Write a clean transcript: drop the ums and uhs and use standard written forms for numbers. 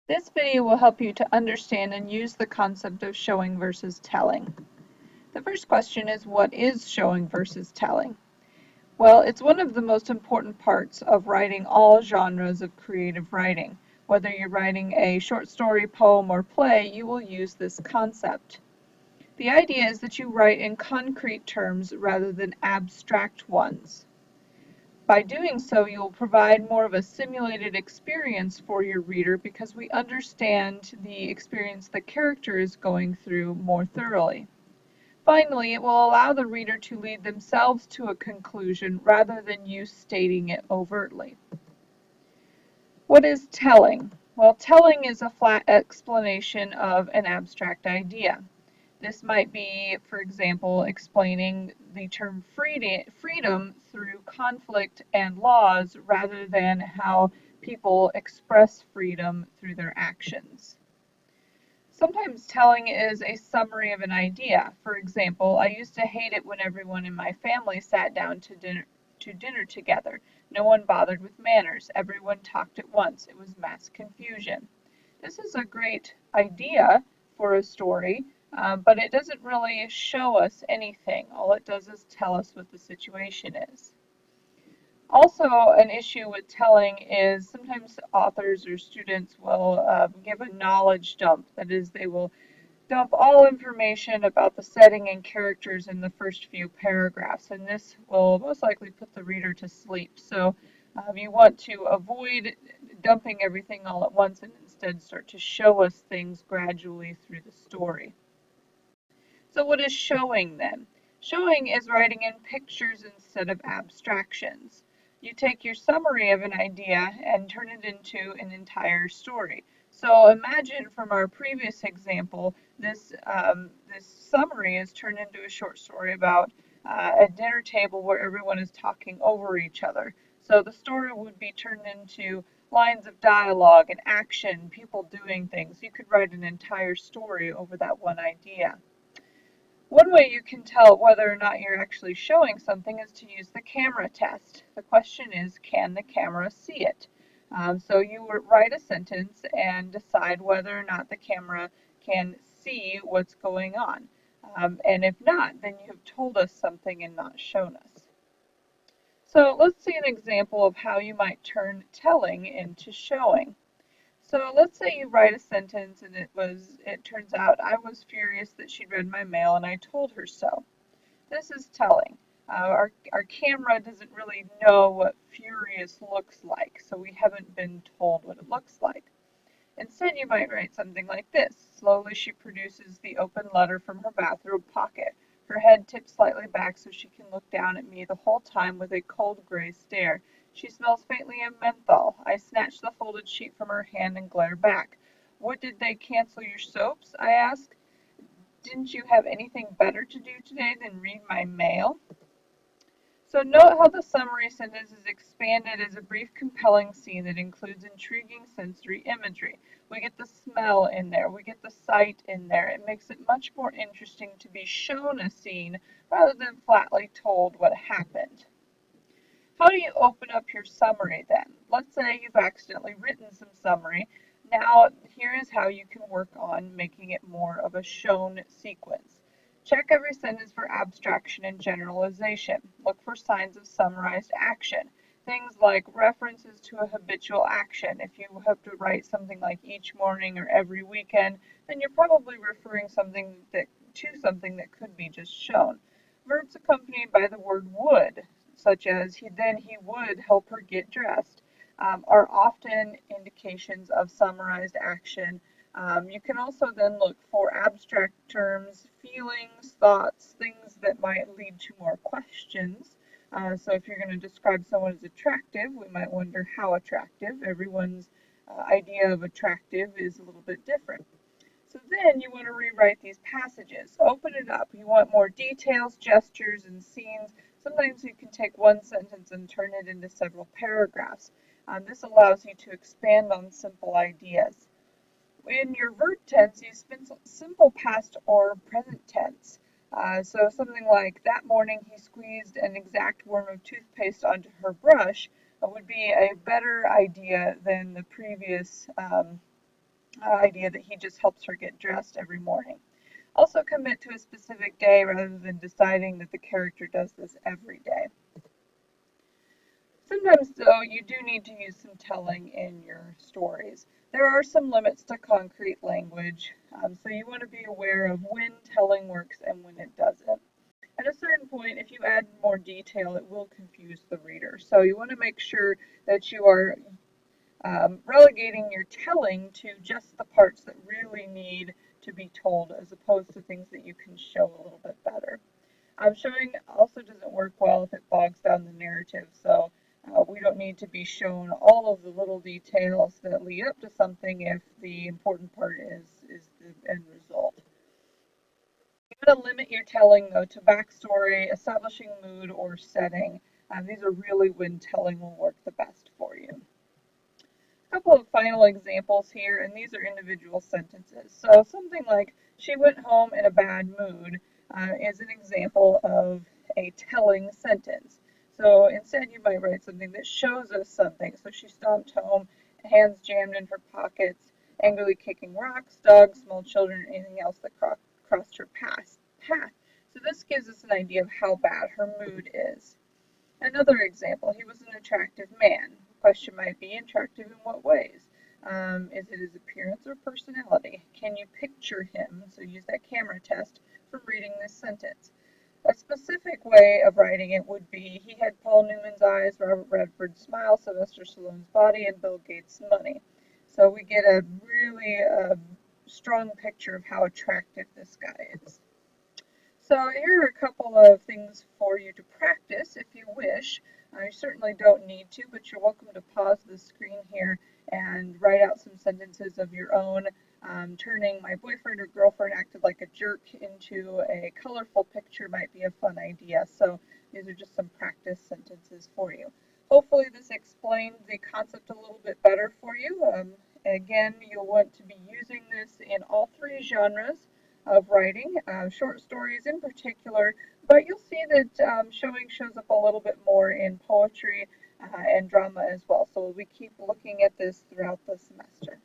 This video will help you to understand and use the concept of showing versus telling. The first question is, what is showing versus telling? Well, it's one of the most important parts of writing all genres of creative writing. Whether you're writing a short story, poem, or play, you will use this concept. The idea is that you write in concrete terms rather than abstract ones. By doing so, you'll provide more of a simulated experience for your reader because we understand the experience the character is going through more thoroughly. Finally, it will allow the reader to lead themselves to a conclusion rather than you stating it overtly. What is telling? Well, telling is a flat explanation of an abstract idea. This might be, for example, explaining the term freedom through conflict and laws rather than how people express freedom through their actions. Sometimes telling is a summary of an idea. For example, I used to hate it when everyone in my family sat down to dinner together. No one bothered with manners. Everyone talked at once. It was mass confusion. This is a great idea for a story, but it doesn't really show us anything. All it does is tell us what the situation is. Also, an issue with telling is sometimes authors or students will give a knowledge dump. That is, they will dump all information about the setting and characters in the first few paragraphs, and this will most likely put the reader to sleep. So you want to avoid dumping everything all at once and instead start to show us things gradually through the story. So what is showing then? Showing is writing in pictures instead of abstractions. You take your summary of an idea and turn it into an entire story. So imagine from our previous example, this summary is turned into a short story about a dinner table where everyone is talking over each other. So the story would be turned into lines of dialogue and action, people doing things. You could write an entire story over that one idea. One way you can tell whether or not you're actually showing something is to use the camera test. The question is, can the camera see it? So you write a sentence and decide whether or not the camera can see what's going on. And if not, then you have told us something and not shown us. So let's see an example of how you might turn telling into showing. So let's say you write a sentence and it turns out, I was furious that she'd read my mail and I told her so. This is telling. Our camera doesn't really know what furious looks like, so we haven't been told what it looks like. Instead, you might write something like this. Slowly she produces the open letter from her bathrobe pocket. Her head tips slightly back so she can look down at me the whole time with a cold gray stare. She smells faintly of menthol. I snatch the folded sheet from her hand and glare back. What, did they cancel your soaps? I ask. Didn't you have anything better to do today than read my mail? So note how the summary sentence is expanded as a brief, compelling scene that includes intriguing sensory imagery. We get the smell in there, we get the sight in there. It makes it much more interesting to be shown a scene rather than flatly told what happened. How do you open up your summary then? Let's say you've accidentally written some summary. Now, here is how you can work on making it more of a shown sequence. Check every sentence for abstraction and generalization. Look for signs of summarized action. Things like references to a habitual action. If you have to write something like each morning or every weekend, then you're probably referring to something that could be just shown. Verbs accompanied by the word would, such as he would help her get dressed, are often indications of summarized action. You can also then look for abstract terms, feelings, thoughts, things that might lead to more questions. So if you're going to describe someone as attractive, we might wonder how attractive. Everyone's idea of attractive is a little bit different. So then you want to rewrite these passages. Open it up. You want more details, gestures, and scenes. Sometimes you can take one sentence and turn it into several paragraphs. This allows you to expand on simple ideas. In your verb tense, use simple past or present tense. So something like, that morning he squeezed an exact worm of toothpaste onto her brush would be a better idea than the previous idea that he just helps her get dressed every morning. Also commit to a specific day rather than deciding that the character does this every day. Sometimes, though, you do need to use some telling in your stories. There are some limits to concrete language, so you want to be aware of when telling works and when it doesn't. At a certain point, if you add more detail, it will confuse the reader. So you want to make sure that you are relegating your telling to just the parts that really need to be told as opposed to things that you can show a little bit better. Showing also doesn't work well if it bogs down the narrative, so we don't need to be shown all of the little details that lead up to something if the important part is the end result. You want to limit your telling though to backstory, establishing mood, or setting. These are really when telling will work the best for you. A couple of final examples here, and these are individual sentences. So something like, she went home in a bad mood is an example of a telling sentence. So instead you might write something that shows us something. So she stomped home, hands jammed in her pockets, angrily kicking rocks, dogs, small children, anything else that crossed her path. So this gives us an idea of how bad her mood is. Another example, he was an attractive man. The question might be, attractive in what ways? Is it his appearance or personality? Can you picture him? So use that camera test from reading this sentence. A specific way of writing it would be, he had Paul Newman's eyes, Robert Redford's smile, Sylvester Stallone's body, and Bill Gates' money. So we get a really strong picture of how attractive this guy is. So here are a couple of things for you to practice if you wish. You certainly don't need to, but you're welcome to pause the screen here and write out some sentences of your own. Turning my boyfriend or girlfriend acted like a jerk into a colorful picture might be a fun idea. So these are just some practice sentences for you. Hopefully this explained the concept a little bit better for you. Again, you'll want to be using this in all three genres of writing, short stories in particular, but you'll see that showing shows up a little bit more in poetry and drama as well. So we keep looking at this throughout the semester.